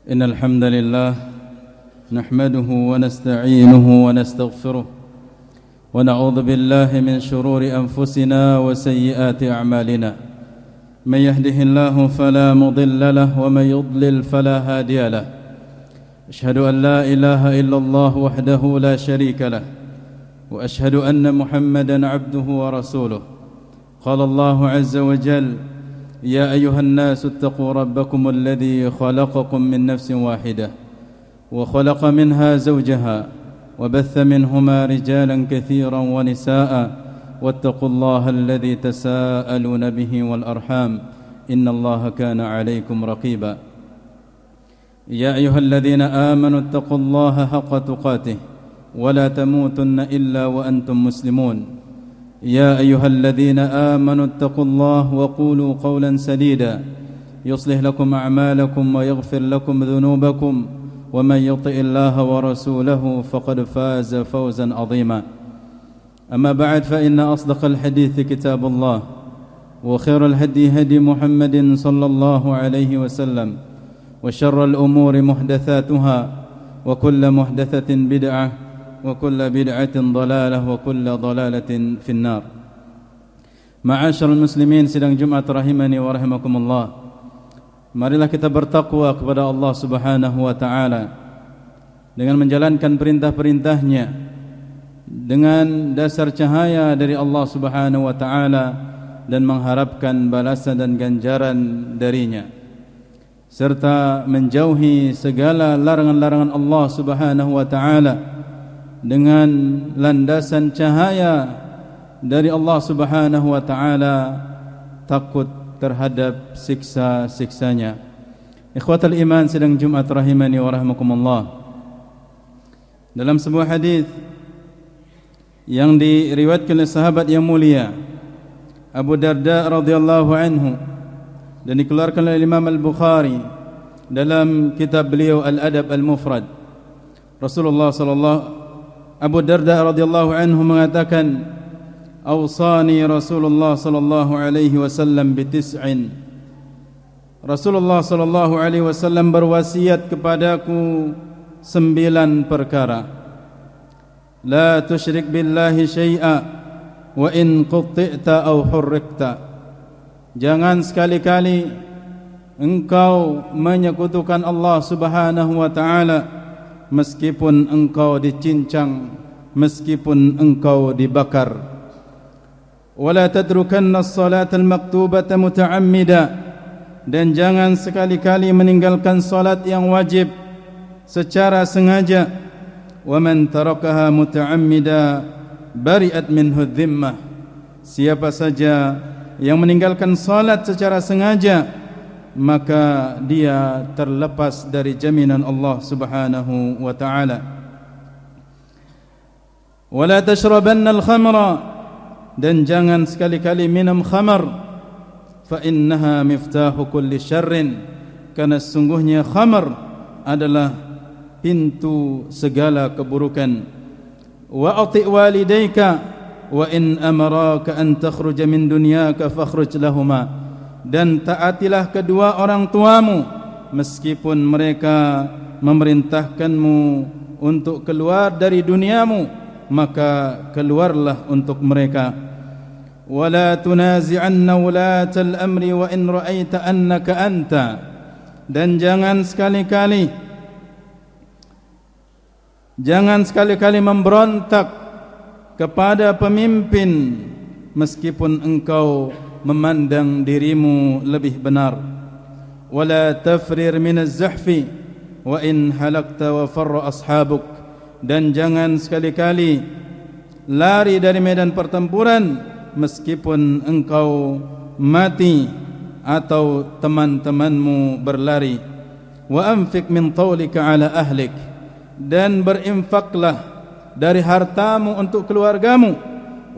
إن الحمد لله نحمده ونستعينه ونستغفره ونعوذ بالله من شرور أنفسنا وسيئات أعمالنا من يهده الله فلا مضل له ومن يضلل فلا هادي له أشهد أن لا إله إلا الله وحده لا شريك له وأشهد أن محمدا عبده ورسوله قال الله عز وجل يا أيها الناس اتقوا ربكم الذي خلقكم من نفس واحدة وخلق منها زوجها وبث منهما رجالا كثيرا ونساء واتقوا الله الذي تساءلون به والأرحام إن الله كان عليكم رقيبا يا أيها الذين آمنوا اتقوا الله حق تقاته ولا تموتن إلا وأنتم مسلمون يا أيها الذين آمنوا اتقوا الله وقولوا قولا سديدا يصلح لكم أعمالكم ويغفر لكم ذنوبكم ومن يطع الله ورسوله فقد فاز فوزا عظيما أما بعد فإن أصدق الحديث كتاب الله وخير الهدي هدي محمد صلى الله عليه وسلم وشر الأمور محدثاتها وكل محدثة بدعة وكل بدعة ضلالة وكل ضلالة في النار. Ma'asyiral muslimin sidang Jumat rahimani wa rahimakumullah. Marilah kita bertakwa kepada Allah Subhanahu wa taala dengan menjalankan perintah-perintahnya dengan dasar cahaya dari Allah Subhanahu wa taala dan mengharapkan balasan dan ganjaran darinya, serta menjauhi segala larangan-larangan Allah Subhanahu wa taala dengan landasan cahaya dari Allah Subhanahu wa taala, takut terhadap siksa-siksanya. Ikhwatal iman sidang Jumat rahimani wa rahmakumullah. Dalam sebuah hadis yang diriwayatkan oleh sahabat yang mulia Abu Darda radhiyallahu anhu dan dikeluarkan oleh Imam Al-Bukhari dalam kitab beliau Al-Adab Al-Mufrad, Abu Darda radhiyallahu anhu mengatakan, "Awsani Rasulullah sallallahu alaihi wasallam bitis'in." Rasulullah sallallahu alaihi wasallam berwasiat kepadaku 9 perkara. La tusyrik billahi syai'a wa in qutti'ta aw hurriqta. Jangan sekali-kali engkau menyekutukan Allah Subhanahu wa taala meskipun engkau dicincang, meskipun engkau dibakar. Wala tadrukanna as-salata al-maktubata muta'ammida, dan jangan sekali-kali meninggalkan salat yang wajib secara sengaja. Wa man tarakaha muta'ammida bari'at minhu dhimmah. Siapa saja yang meninggalkan salat secara sengaja, maka dia terlepas dari jaminan Allah Subhanahu wa ta'ala. Wala tashrabanna al-khamra, dan jangan sekali-kali minum khamar. Fa innaha miftahu kulli syarrin, karena sungguhnya khamar adalah pintu segala keburukan. Wa ati' walidayka wa in amaraka an takhruja min dunyaka fakhruj lahuma, dan taatilah kedua orang tuamu meskipun mereka memerintahkanmu untuk keluar dari duniamu, maka keluarlah untuk mereka. Wala tunazi'anna wulatal amri wa in ra'aita annaka anta, dan jangan sekali-kali memberontak kepada pemimpin meskipun engkau memandang dirimu lebih benar. Wala tafrir min az-zahfi wa in halakta wa farra ashabuk, dan jangan sekali-kali lari dari medan pertempuran meskipun engkau mati atau teman-temanmu berlari. Wa anfiq min tawlika ala ahlik, dan berinfaklah dari hartamu untuk keluargamu.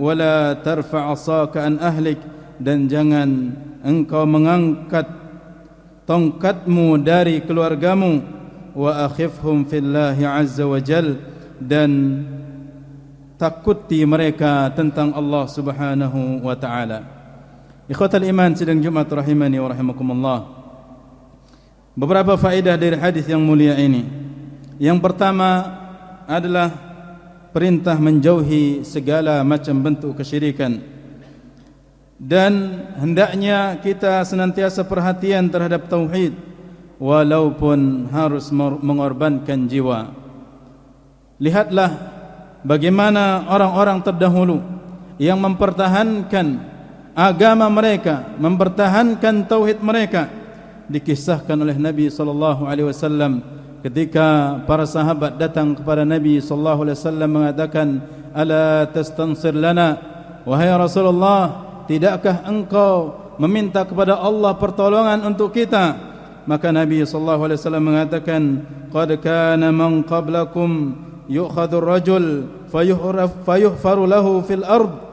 Wala tarfa' asaka an ahlik, dan jangan engkau mengangkat tongkatmu dari keluargamu. Wa akhifhum fillahi azza wa jal, dan takuti mereka tentang Allah Subhanahu wa ta'ala. Ikhwatal iman sidang Jumat rahimani wa rahimakumullah. beberapa faedah dari hadis yang mulia ini. Yang pertama adalah perintah menjauhi segala macam bentuk kesyirikan, dan hendaknya kita senantiasa perhatian terhadap tauhid walaupun harus mengorbankan jiwa. Lihatlah bagaimana orang-orang terdahulu yang mempertahankan agama mereka, mempertahankan tauhid mereka. Dikisahkan oleh Nabi SAW ketika para sahabat datang kepada Nabi SAW mengatakan, "Ala tastansir lana?" Wahai Rasulullah, tidakkah engkau meminta kepada Allah pertolongan untuk kita? Maka Nabi SAW mengatakan, "Qad kana man qablakum yu'khadhu ar-rajul fayuhfaru lahu fil ard."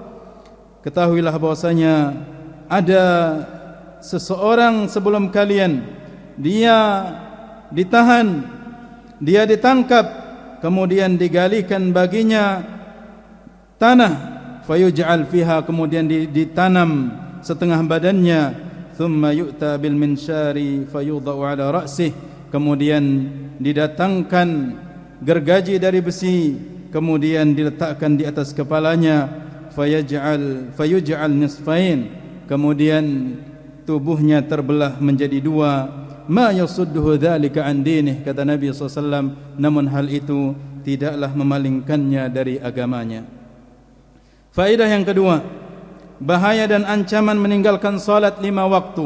Ketahuilah bahwasanya ada seseorang sebelum kalian, dia ditahan, dia ditangkap, kemudian digalikan baginya tanah, fayuj'al fiha, kemudian ditanam setengah badannya, thumma yu'ta bil minsyari fayudha'u ala ra'sih, kemudian didatangkan gergaji dari besi, kemudian diletakkan di atas kepalanya, fayuj'al nisfain, kemudian tubuhnya terbelah menjadi dua. Ma yasudduhu dzalika an dinih, kata Nabi SAW, namun hal itu tidaklah memalingkannya dari agamanya. Faedah yang kedua, bahaya dan ancaman meninggalkan salat 5 waktu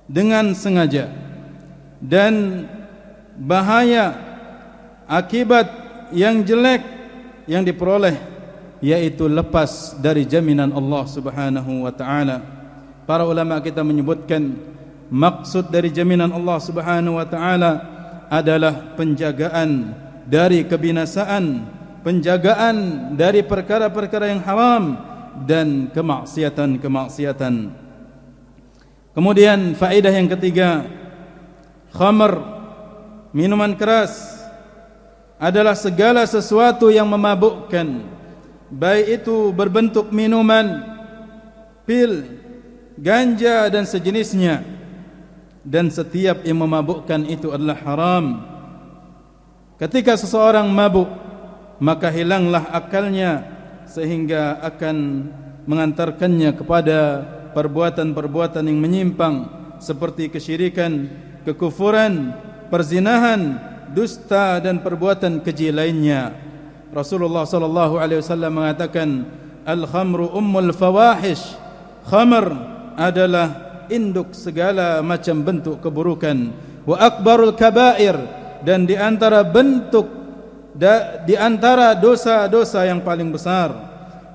dengan sengaja, dan bahaya akibat yang jelek yang diperoleh, yaitu lepas dari jaminan Allah Subhanahu wa taala. Para ulama kita menyebutkan maksud dari jaminan Allah Subhanahu wa taala adalah penjagaan dari kebinasaan, penjagaan dari perkara-perkara yang haram dan kemaksiatan-kemaksiatan. Kemudian faedah yang ketiga, khamr, minuman keras, adalah segala sesuatu yang memabukkan, baik itu berbentuk minuman, pil, ganja dan sejenisnya, dan setiap yang memabukkan itu adalah haram. Ketika seseorang mabuk, maka hilanglah akalnya sehingga akan mengantarkannya kepada perbuatan-perbuatan yang menyimpang seperti kesyirikan, kekufuran, perzinahan, dusta dan perbuatan keji lainnya. Rasulullah sallallahu alaihi wasallam mengatakan, "Al-khamru ummul fawahish." Khamr adalah induk segala macam bentuk keburukan. Wa akbarul kabair, dan di antara di antara dosa-dosa yang paling besar.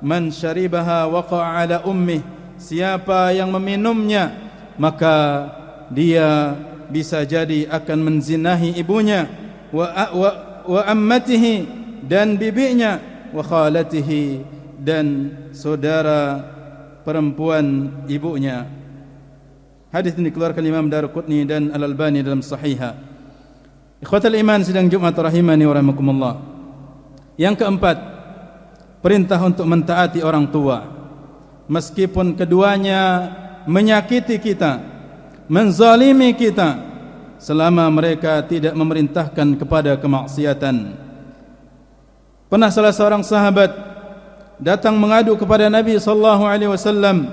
Man syaribaha waqa'a ala ummih, siapa yang meminumnya maka dia bisa jadi akan menzinahi ibunya, wa ammatihi, dan bibinya, wa khalatihi, dan saudara perempuan ibunya. Hadis ini dikeluarkan Imam Daruqutni dan Al-Albani dalam Sahihah. Ikhwatal iman sidang Jumat rahimani wa rahimakumullah. Yang keempat, perintah untuk mentaati orang tua meskipun keduanya menyakiti kita, menzalimi kita, selama mereka tidak memerintahkan kepada kemaksiatan. Pernah salah seorang sahabat datang mengadu kepada Nabi sallallahu alaihi wasallam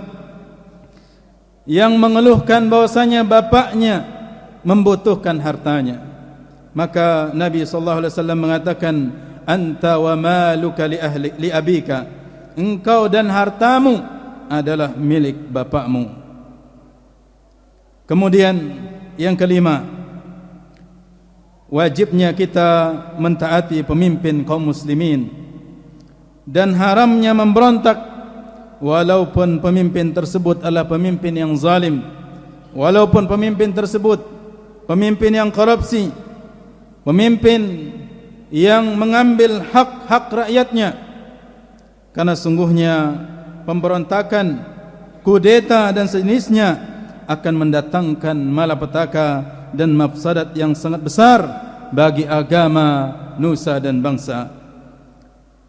yang mengeluhkan bahwasanya bapaknya membutuhkan hartanya. Maka Nabi sallallahu alaihi wasallam mengatakan, "Anta wa maluka li abika." Engkau dan hartamu adalah milik bapakmu. Kemudian yang kelima, wajibnya kita mentaati pemimpin kaum muslimin dan haramnya memberontak walaupun pemimpin tersebut adalah pemimpin yang zalim, walaupun pemimpin tersebut pemimpin yang korupsi, pemimpin yang mengambil hak-hak rakyatnya. Karena sungguhnya pemberontakan, kudeta dan sejenisnya akan mendatangkan malapetaka dan mafsadat yang sangat besar bagi agama, nusa dan bangsa.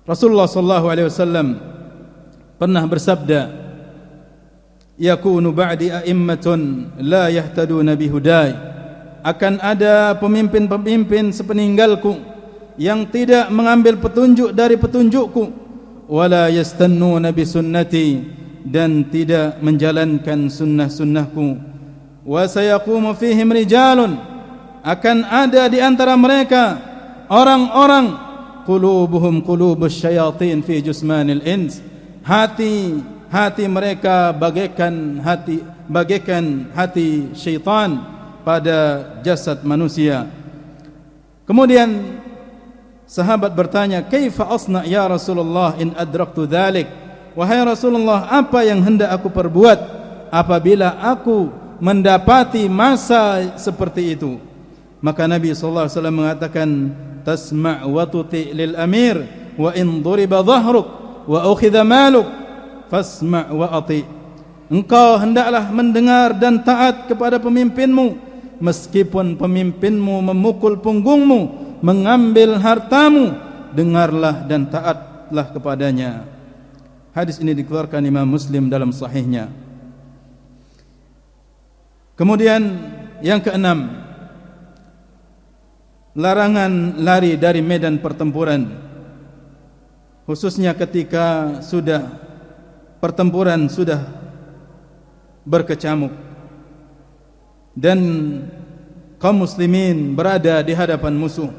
Rasulullah sallallahu alaihi wasallam pernah bersabda, "Yakunu ba'di a'immatun la yahtaduna bihudai." akan ada pemimpin-pemimpin sepeninggalku yang tidak mengambil petunjuk dari petunjukku, wala yastannuna bi sunnati, dan tidak menjalankan sunnah-sunnahku. Wa sayaqumu fihim rijalun, akan ada di antara mereka orang-orang qulubuhum qulubus syayatin fi jusmanil ins, hati mereka bagaikan hati syaitan pada jasad manusia. Kemudian sahabat bertanya, "Kaifa asna ya Rasulullah in adraktu dzalik?" Wahai Rasulullah, apa yang hendak aku perbuat apabila aku mendapati masa seperti itu? Maka Nabi sallallahu alaihi wasallam mengatakan, "Tasma' wa tuti' lil amir, wa in duriba dhahruk wa ukhidha maluk fasma' wa ati." Engkau hendaklah mendengar dan taat kepada pemimpinmu, meskipun pemimpinmu memukul punggungmu, mengambil hartamu, dengarlah dan taatlah kepadanya. Hadis ini dikeluarkan Imam Muslim dalam sahihnya. Kemudian yang keenam, larangan lari dari medan pertempuran, khususnya ketika pertempuran sudah berkecamuk dan kaum muslimin berada di hadapan musuh.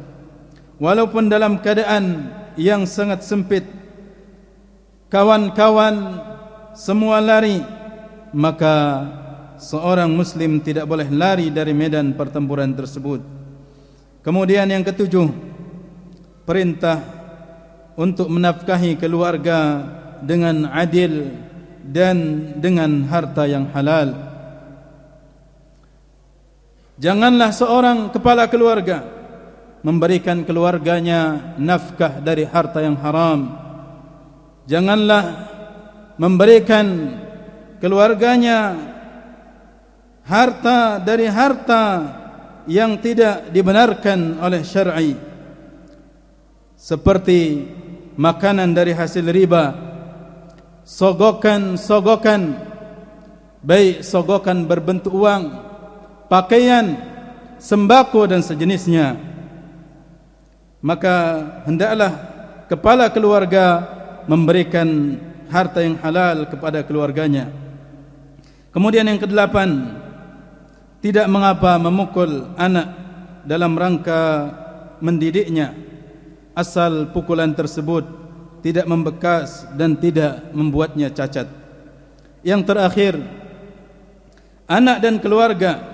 Walaupun dalam keadaan yang sangat sempit, kawan-kawan semua lari, maka seorang muslim tidak boleh lari dari medan pertempuran tersebut. Kemudian yang ketujuh, perintah untuk menafkahi keluarga dengan adil dan dengan harta yang halal. Janganlah seorang kepala keluarga memberikan keluarganya nafkah dari harta yang haram. Janganlah memberikan keluarganya harta dari harta yang tidak dibenarkan oleh syar'i, seperti makanan dari hasil riba, sogokan, baik sogokan berbentuk uang, pakaian, sembako dan sejenisnya. Maka hendaklah kepala keluarga memberikan harta yang halal kepada keluarganya. Kemudian yang kedelapan, tidak mengapa memukul anak dalam rangka mendidiknya, asal pukulan tersebut tidak membekas dan tidak membuatnya cacat. Yang terakhir, anak dan keluarga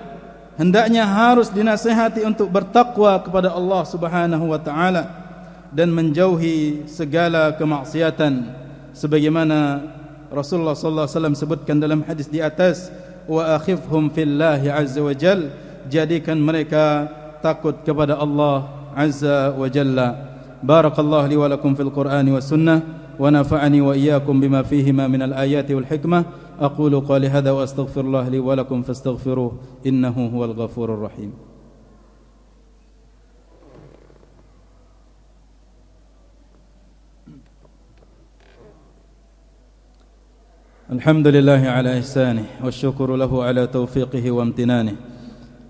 hendaknya harus dinasihati untuk bertakwa kepada Allah Subhanahu wa taala dan menjauhi segala kemaksiatan, sebagaimana Rasulullah sallallahu alaihi wasallam sebutkan dalam hadis di atas, wa akhifhum fillahi azza wa jal, jadikan mereka takut kepada Allah azza wa jalla. Barakallahu li wa lakum fil Qur'ani was sunnah, wa nafa'ani wa iyyakum bima fihima min al ayati wal hikmah. Aqulu qali hadha wa astaghfirullah li wa lakum fastaghfiruh, innahu huwal ghafurur rahim. الحمد لله على إحسانه والشكر له على توفيقه وامتنانه.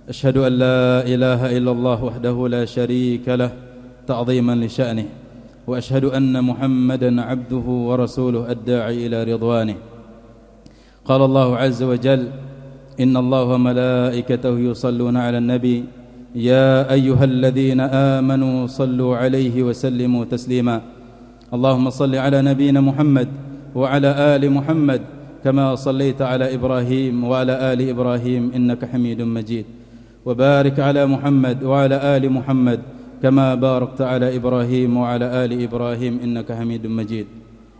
أشهد أن لا إله إلا الله وحده لا شريك له تعظيما لشأنه، وأشهد أن محمدا عبده ورسوله الداعي إلى رضوانه. قال الله عز وجل: إن الله وملائكته يصلون على النبي يا أيها الذين آمنوا صلوا عليه وسلموا تسليما. اللهم صل على نبينا محمد وعلى آل محمد كما صليت على إبراهيم وعلى آل إبراهيم إنك حميد مجيد، وبارك على محمد وعلى آل محمد كما باركت على إبراهيم وعلى آل إبراهيم إنك حميد مجيد.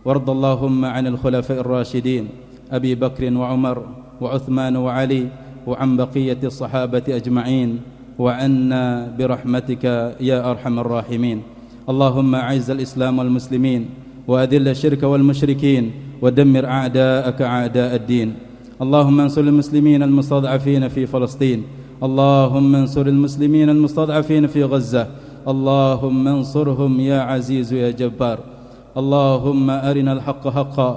وارض اللهم عن الخلفاء الراشدين أبي بكر وعمر وعثمان وعلي وعن بقية الصحابة أجمعين وعنا برحمتك يا أرحم الراحمين. اللهم أعز الإسلام والمسلمين وأذل الشرك والمشركين ودمر أعداءك أعداء الدين. اللهم انصر المسلمين المستضعفين في فلسطين. اللهم انصر المسلمين المستضعفين في غزة. اللهم انصرهم يا عزيز يا جبار. اللهم أرنا الحق حقا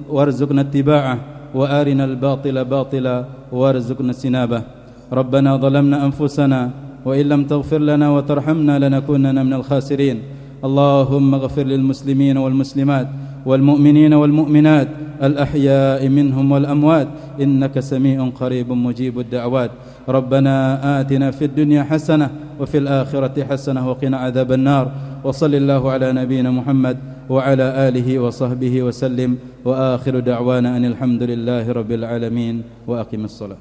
وارزقنا اتباعه، وأرنا الباطل باطلا وارزقنا اجتنابه. ربنا ظلمنا أنفسنا وإن لم تغفر لنا وترحمنا لنكونن من الخاسرين. اللهم اغفر للمسلمين والمسلمات والمؤمنين والمؤمنات الأحياء منهم والأموات إنك سميع قريب مجيب الدعوات. ربنا آتنا في الدنيا حسنة وفي الآخرة حسنة وقنا عذاب النار. وصل الله على نبينا محمد وعلى آله وصحبه وسلم، وآخر دعوانا أن الحمد لله رب العالمين، وأقم الصلاة.